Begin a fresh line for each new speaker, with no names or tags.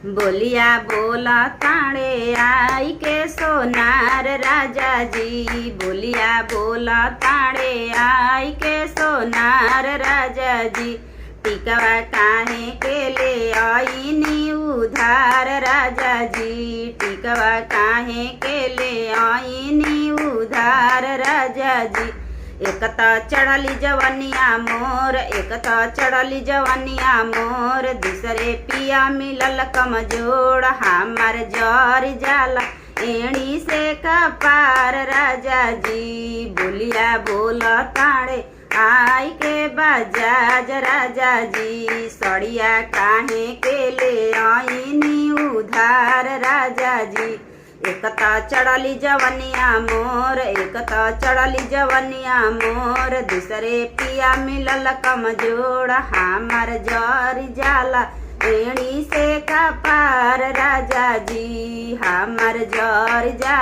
बोलिया बोला ताणे आई के सोनार राजा जी। बोलिया बोला ताणे आई के सोनार राजा जी। टिकवा काहे के ले आईनी उधार राजा जी। टिकवा काहे के ले आईनी उधार राजा जी। एक त चढ़ली जवनिया मोर, एक त चढ़ली जवनिया मोर, दूसरे पिया मिलल कमजोर, हमार जर जाला एड़ी से कपार राजा जी। बोलिया बोल ताड़े आई के बजाज राजा जी। सड़िया काहे के ले आईनी उधार राजा जी। एक त चढ़ली जवनिया मोर, एक त चढ़ली जवनिया मोर, दूसरे पिया मिलल कमजोर, हमार जर जाला एड़ी से कपार राजा जी। हमार जर जाला।